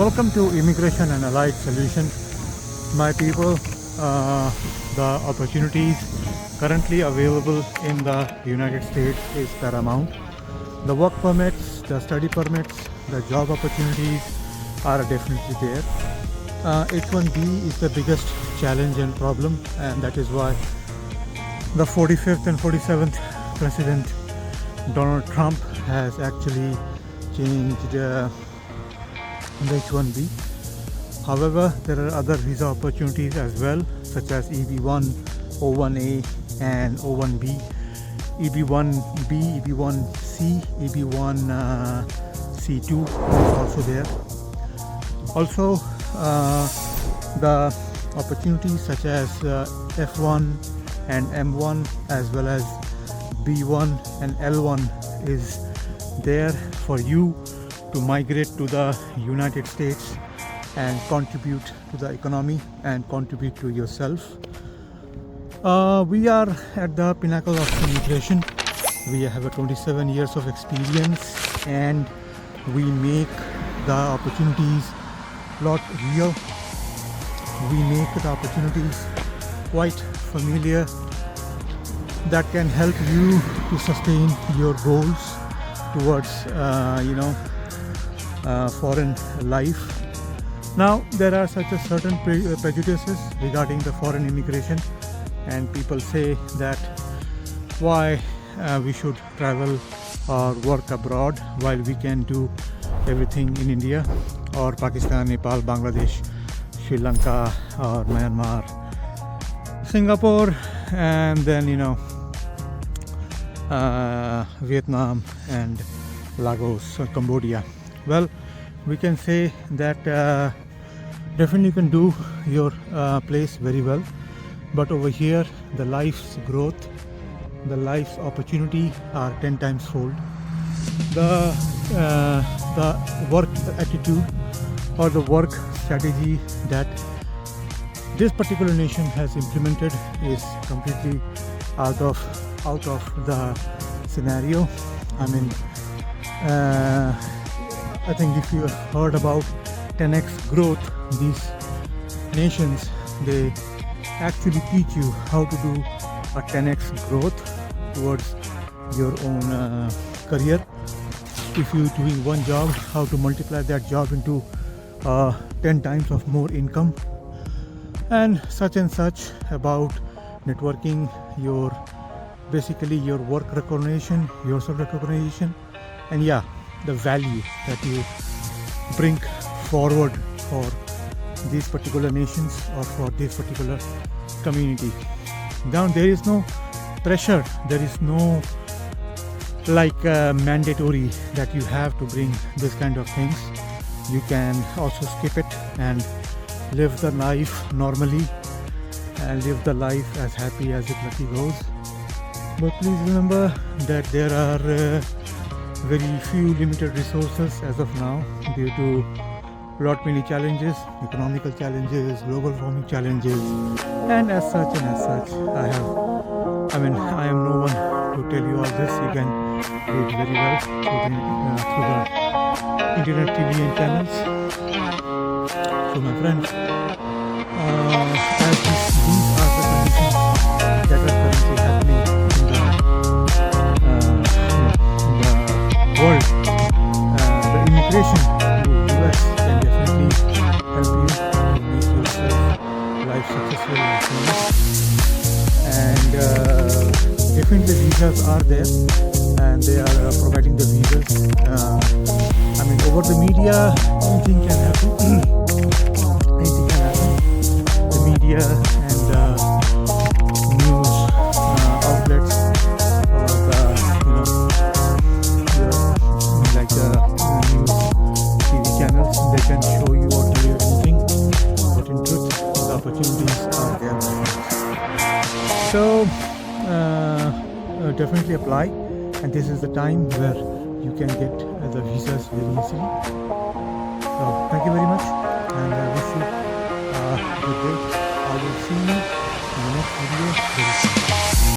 Welcome to Immigration and Allied Solution. My people, the opportunities currently available in the United States is paramount. The work permits, the study permits, the job opportunities are definitely there. H1B is the biggest challenge and problem, and that is why the 45th and 47th President Donald Trump has actually changed the H1B. However, there are other visa opportunities as well, such as EB1, O1A, and O1B, EB1B, EB1C, EB1C2 is also there. Also, the opportunities such as F1 and M1 as well as B1 and L1 is there for you to migrate to the United States and contribute to the economy and contribute to yourself. We are at the pinnacle of immigration. We have a 27 years of experience and we make the opportunities lot real. We make the opportunities quite familiar that can help you to sustain your goals towards foreign life. Now there are such a certain prejudices regarding the foreign immigration, and people say that why we should travel or work abroad while we can do everything in India or Pakistan, Nepal, Bangladesh, Sri Lanka or Myanmar, Singapore, and then Vietnam and Lagos or Cambodia. Well, we can say that definitely you can do your place very well, but over here the life's growth, the life's opportunity are 10 times fold. The work attitude or the work strategy that this particular nation has implemented is completely out of the scenario. I mean, I think if you have heard about 10x growth, these nations, they actually teach you how to do a 10x growth towards your own career. If you're doing one job, how to multiply that job into 10 times of more income, and such about networking, your basically your work recognition, your self recognition, and the value that you bring forward for these particular nations or for this particular community. Now there is no pressure, there is no mandatory that you have to bring this kind of things. You can also skip it and live the life normally and live the life as happy as it lucky goes. But please remember that there are very few limited resources as of now due to lot many challenges, economical challenges, global warming challenges, and as such I am no one to tell you all this. You can do it very well through the internet TV and channels. So my friends, as these are the conditions that are currently happening in the world, the immigration to US can definitely help you to make yourself life successful and famous. And definitely visas are there, and they are providing the visas. Over the media, anything can happen. Anything can happen. The media and news outlets or the news TV channels, they can show you or tell you anything, but in truth, the opportunities are there. So definitely apply, and this is the time where you can get the visas very easily. So thank you very much, and I wish you a good day. I will see you in the next video very soon.